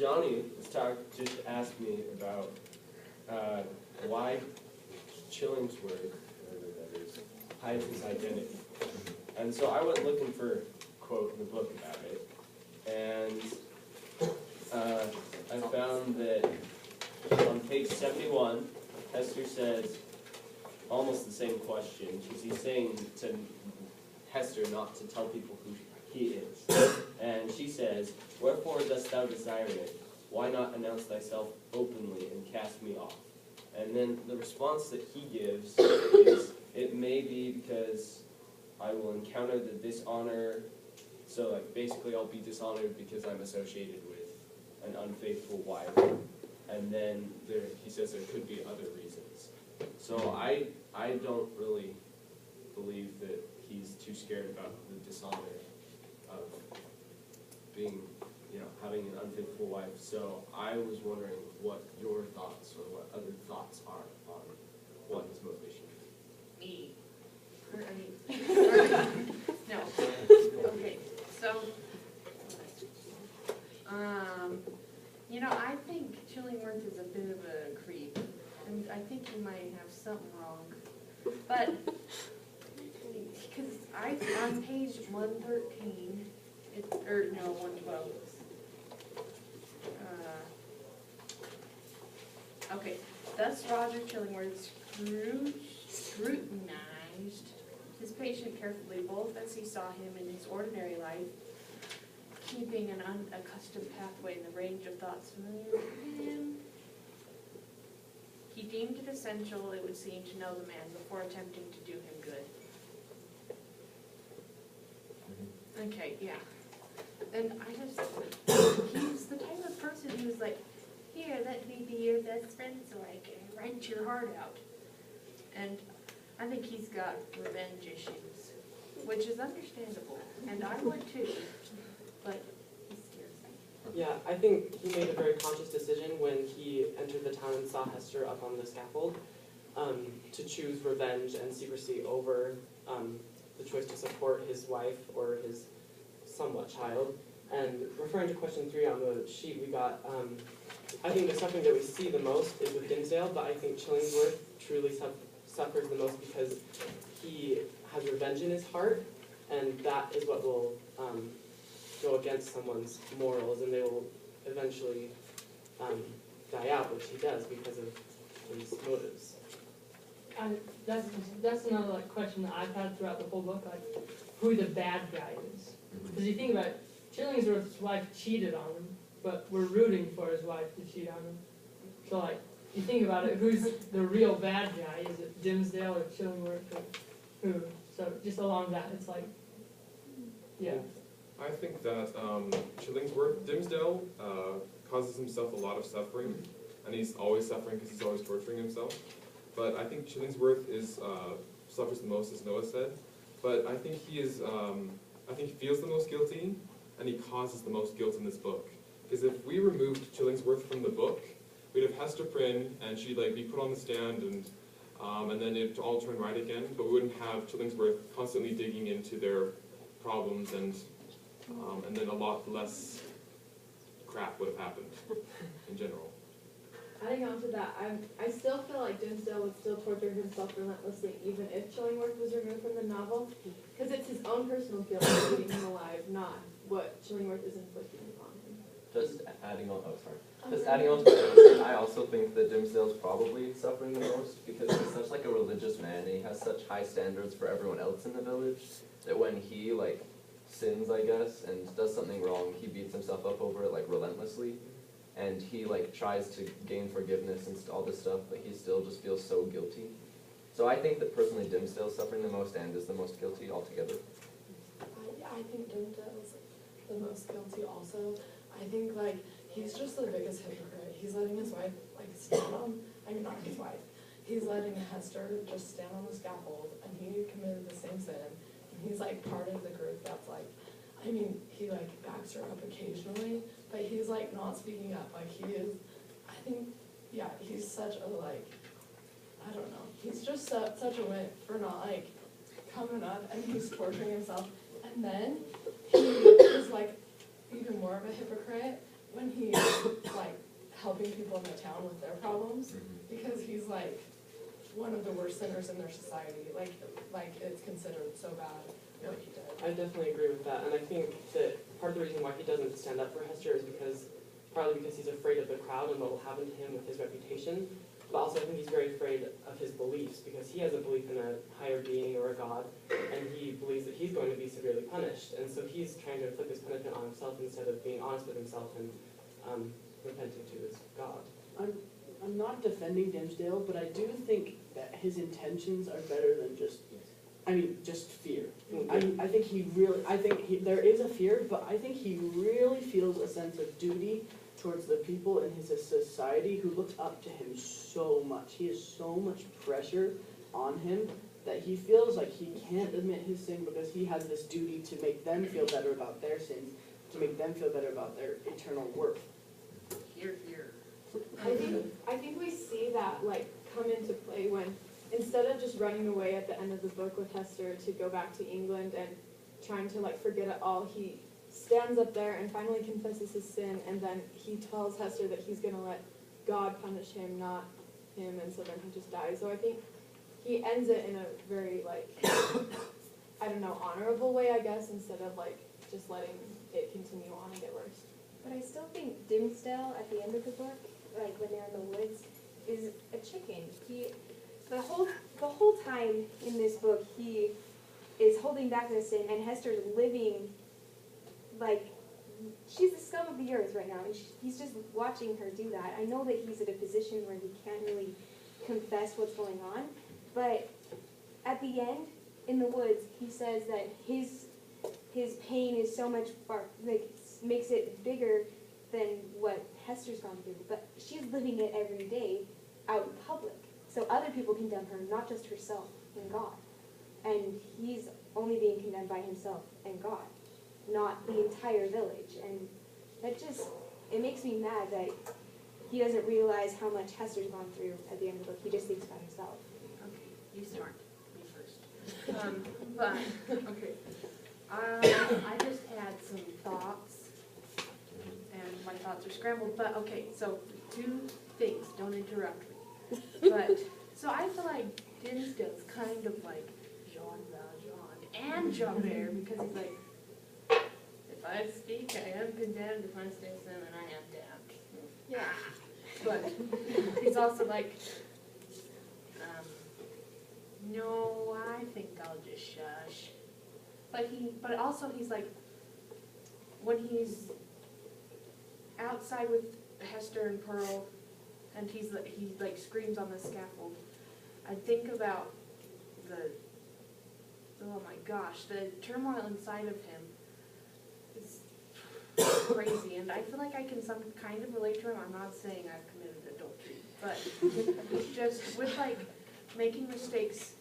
Johnny just asked me about why Chillingsworth, whatever that is, hides his identity. And so I went looking for a quote in the book about it, and I found that on page 71, Hester says almost the same question. He's saying to Hester not to tell people who he is. And she says, "Wherefore dost thou desire it? Why not announce thyself openly and cast me off?" And then the response that he gives is, "It may be because I will encounter the dishonor." So like basically I'll be dishonored because I'm associated with an unfaithful wife. And then he says there could be other reasons. So I don't really believe that he's too scared about the dishonor of being, having an unfaithful wife. So I was wondering what your thoughts or what other thoughts are on what his motivation is. Me. No. Okay. So, I think Chillingworth is a bit of a creep, and I think he might have something wrong. But because on page 113, 112. Okay. Thus Roger Chillingworth scrutinized his patient carefully, both as he saw him in his ordinary life, keeping an unaccustomed pathway in the range of thoughts familiar to him. He deemed it essential, it would seem, to know the man before attempting to do him good. Okay, yeah. And he's the type of person who's like, "Here, let me be your best friend so I can wrench your heart out." And I think he's got revenge issues, which is understandable, and I would too, but he scares me. Yeah, I think he made a very conscious decision when he entered the town and saw Hester up on the scaffold to choose revenge and secrecy over the choice to support his wife or his somewhat child. And referring to question 3 on the sheet we got, I think the suffering that we see the most is with Dimmesdale, but I think Chillingworth truly suffers the most because he has revenge in his heart, and that is what will go against someone's morals, and they will eventually die out, which he does because of his motives. That's another question that I've had throughout the whole book, who the bad guy is. Because you think about it, Chillingsworth's wife cheated on him, but we're rooting for his wife to cheat on him. So you think about it, who's the real bad guy? Is it Dimmesdale or Chillingworth or who? So just along that, it's yeah. I think that Dimmesdale causes himself a lot of suffering, and he's always suffering because he's always torturing himself. But I think Chillingsworth suffers the most, as Noah said. But I think he feels the most guilty, and he causes the most guilt in this book. Because if we removed Chillingsworth from the book, we'd have Hester Prynne, and she'd be put on the stand, and then it'd all turn right again. But we wouldn't have Chillingsworth constantly digging into their problems, and then a lot less crap would have happened in general. Adding on to that, I still feel like Dimmesdale would still torture himself relentlessly even if Chillingworth was removed from the novel, because it's his own personal guilt of keeping him alive, not what Chillingworth is inflicting upon him. Just adding on to what I said, I also think that Dimmesdale's probably suffering the most because he's such a religious man, and he has such high standards for everyone else in the village that when he sins, I guess, and does something wrong, he beats himself up over it relentlessly. And he tries to gain forgiveness and all this stuff, but he still just feels so guilty. So I think that personally Dimmesdale's suffering the most and is the most guilty altogether. I think Dimmesdale's the most guilty also. I think he's just the biggest hypocrite. He's letting his wife stand on, not his wife. He's letting Hester just stand on the scaffold, and he committed the same sin. And he's part of the group that's he backs her up occasionally, but he's not speaking up. He is, I think, yeah, he's such a I don't know. He's just such a wimp for not coming up, and he's torturing himself. And then he is even more of a hypocrite when he's like helping people in the town with their problems, because he's like one of the worst sinners in their society. Like it's considered so bad what he did. I definitely agree with that, and I think that part of the reason why he doesn't stand up for Hester is partly because he's afraid of the crowd and what will happen to him with his reputation, but also I think he's very afraid of his beliefs, because he has a belief in a higher being or a god, and he believes that he's going to be severely punished, and so he's trying to inflict this punishment on himself instead of being honest with himself and repenting to his God. I'm not defending Dimsdale, but I do think that his intentions are better than just fear. I think there is a fear, but I think he really feels a sense of duty towards the people in his society who look up to him so much. He has so much pressure on him that he feels like he can't admit his sin because he has this duty to make them feel better about their sins, to make them feel better about their eternal worth. Here, here. I think we see that like come into play when instead of just running away at the end of the book with Hester to go back to England and trying to like forget it all, he stands up there and finally confesses his sin, and then he tells Hester that he's gonna let God punish him, not him, and so then he just dies. So I think he ends it in a very like I don't know, honorable way, I guess, instead of like just letting it continue on and get worse. But I still think Dimsdale at the end of the book, like when they're in the woods, is a chicken. The whole time in this book, he is holding back the sin, and Hester's living like she's the scum of the earth right now, and he's just watching her do that. I know that he's at a position where he can't really confess what's going on, but at the end, in the woods, he says that his pain is so much makes it bigger than what Hester's gone through, but she's living it every day out in public. So other people condemn her, not just herself and God. And he's only being condemned by himself and God, not the entire village. And that it makes me mad that he doesn't realize how much Hester's gone through at the end of the book. He just thinks about himself. Okay, you start. Me first. But, okay. I just had some thoughts, and my thoughts are scrambled, but okay, so 2 things, don't interrupt me. But, so I feel like Dimsdale's kind of like Jean Valjean and Javert, because he's like, if I speak, I am condemned, if I stay silent, I am damned. Yeah. But he's also like, no, I think I'll just shush. But also he's like, when he's outside with Hester and Pearl, and he screams on the scaffold, I think about oh my gosh, the turmoil inside of him is crazy, and I feel like I can some kind of relate to him. I'm not saying I've committed adultery, but just with like making mistakes,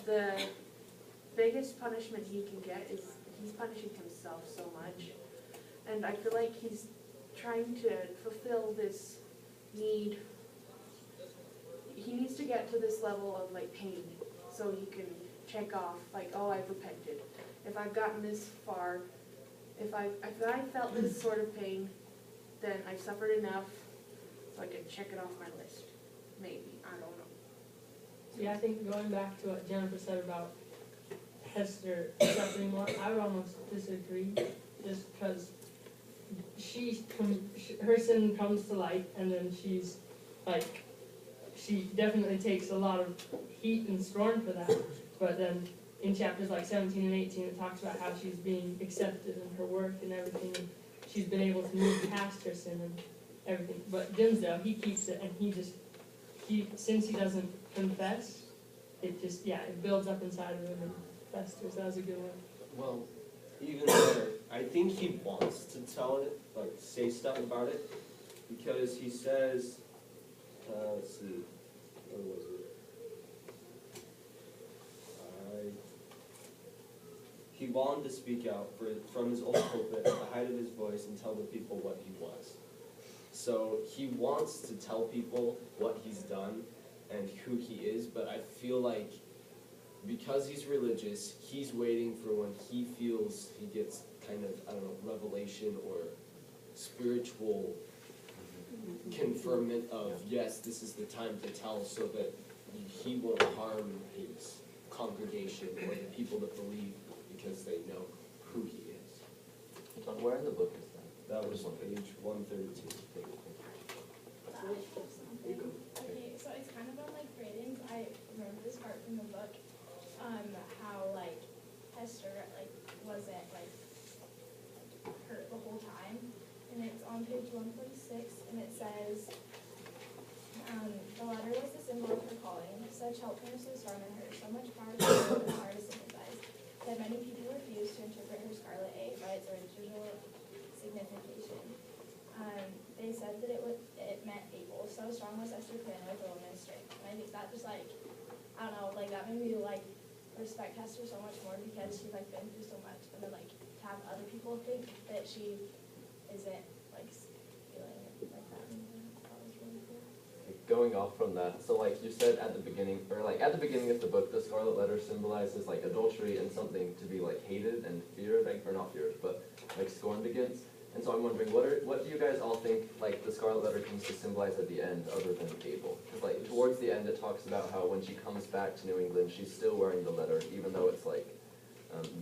the biggest punishment he can get is he's punishing himself so much. And I feel like he's trying to fulfill this need. He needs to get to this level of like pain so he can check off like, oh, I've repented. If I've gotten this far, if I felt this sort of pain, then I've suffered enough so I can check it off my list. Maybe, I don't know. See, I think going back to what Jennifer said about Hester suffering more, I would almost disagree, just because her sin comes to light, and then she's like, she definitely takes a lot of heat and scorn for that, but then in chapters like 17 and 18 it talks about how she's being accepted in her work and everything, and she's been able to move past her sin and everything. But Dimsdale, he keeps it, and since he doesn't confess, it builds up inside of him and festers. That was a good one. Well, even better, I think he wants to tell it, like say stuff about it, because he says, let's see, where was it? He wanted to speak out from his old pulpit at the height of his voice and tell the people what he was. So he wants to tell people what he's done and who he is, but I feel like because he's religious, he's waiting for when he feels he gets kind of, I don't know, revelation or spiritual conferment of, yes, this is the time to tell, so that he won't harm his congregation or the people that believe, because they know who he is. John, where in the book is that? That was on page 132. Okay, so it's kind of on like ratings. I remember this part from the book, how like Hester like wasn't like hurt the whole time, and it's on page 146, and it says, the letter was the symbol of her calling. Such help from her so strong in her, so much power to her and hard to sympathize, that many people refused to interpret her scarlet A by its original signification. They said that it meant able. So strong was Esther Quinn with a woman's strength. And I think that just like, I don't know, like that made me like respect Hester so much more, because she's like been through so much, and then like to have other people think that she isn't like feeling like that. That was really cool. Going off from that, so like you said at the beginning, or like at the beginning of the book, the Scarlet Letter symbolizes like adultery and something to be like hated and feared, like, or not feared, but like scorned against. And so I'm wondering, what do you guys all think like the Scarlet Letter comes to symbolize at the end, other than Abel? Because like towards the end, it talks about how when she comes back to New England, she's still wearing the letter, even though it's like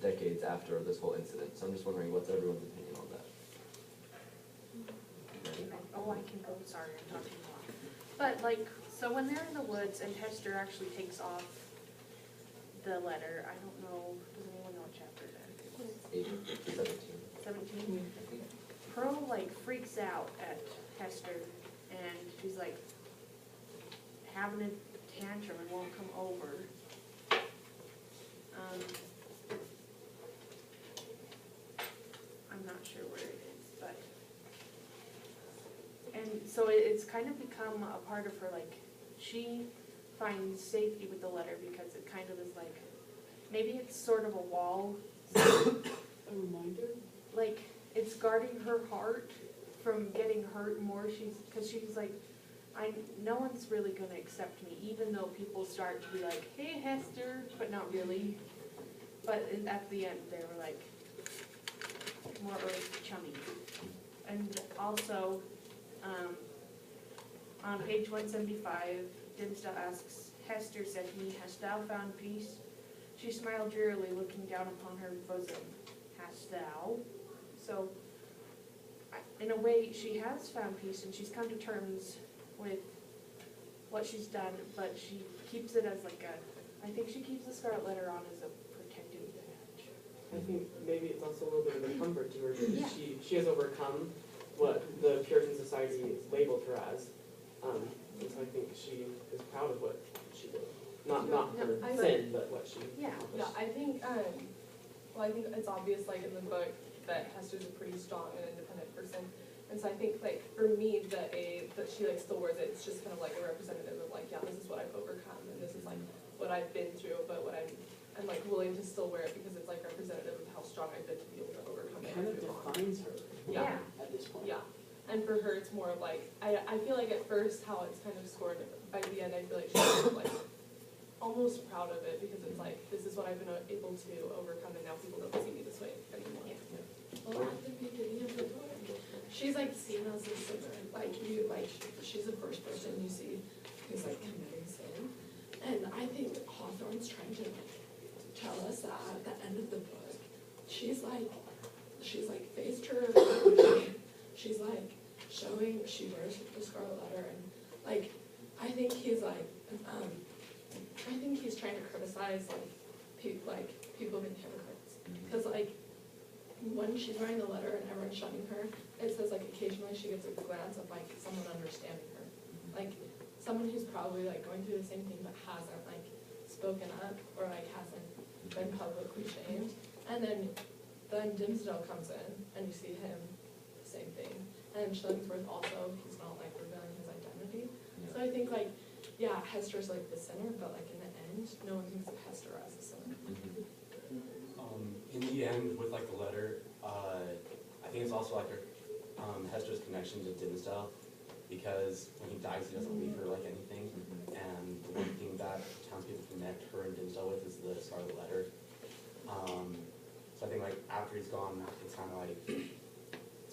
decades after this whole incident. So I'm just wondering, what's everyone's opinion on that? Oh, I can go, sorry, I'm talking a lot. But like, so when they're in the woods and Hester actually takes off the letter, I don't know, does anyone know what chapter that is? 17? Pearl like freaks out at Hester, and she's like having a tantrum and won't come over. I'm not sure where it is, but, and so it's kind of become a part of her, like, she finds safety with the letter because it kind of is like, maybe it's sort of a wall, A reminder? like, it's guarding her heart from getting hurt more. Because she's like, no one's really gonna accept me, even though people start to be like, hey Hester, but not really. But at the end, they were like, more chummy. And also, on page 175, Dimmesdale asks, Hester, said he, hast thou found peace? She smiled drearily, looking down upon her bosom. Hast thou? So, in a way, she has found peace, and she's come to terms with what she's done, but she keeps it as like I think she keeps the Scarlet Letter on as a protective badge. I think maybe it's also a little bit of a comfort to her, because Yeah. she has overcome what the Puritan Society labeled her as. And so I think she is proud of what she did. Not her I- sin, but what she Yeah. Yeah, accomplished. I think, well, I think it's obvious, like, in the book, that Hester's a pretty strong and independent person. And so I think, like, for me, that she, like, still wears it, it's just kind of like a representative of, like, yeah, this is what I've overcome, and this is, like, what I've been through, but what I'm like, willing to still wear it because it's, like, representative of how strong I've been to be able to overcome It it. kind of and move on. defines her Yeah. at this point. Yeah, and for her, it's more of like, I feel like at first how it's kind of scored, by the end, I feel like she's kind of like almost proud of it, because it's like, this is what I've been able to overcome, and now people don't see me this way anymore. Well, at the beginning of the book, she's like seen as a sinner. She's the first person you see who's like committing sin. And I think Hawthorne's trying to tell us that at the end of the book, she's like faced her shame. She's like showing she wears the Scarlet Letter, and like I think he's trying to criticize people being hypocrites, because like when she's wearing the letter and everyone's shunning her, it says like occasionally she gets a glance of like someone understanding her, like someone who's probably like going through the same thing but hasn't like spoken up or like hasn't been publicly shamed. And then Dimmesdale comes in and you see him, same thing. And Shillingsworth also, he's not like revealing his identity. So I think like, yeah, Hester's like the sinner, but like in the end, no one thinks of Hester as a sinner. In the end, with like the letter, I think it's also like Hester's connection to Dimmesdale, because when he dies, he doesn't leave her like anything. And the one thing that townspeople connect her and Dimmesdale with is the Scarlet Letter. So I think like after he's gone, it's kind of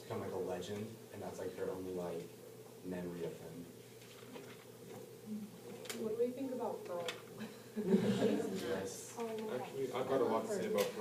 become like a legend, and that's like her only like memory of him. What do we think about Pearl? Yes. Oh, Actually, I've got a lot to say about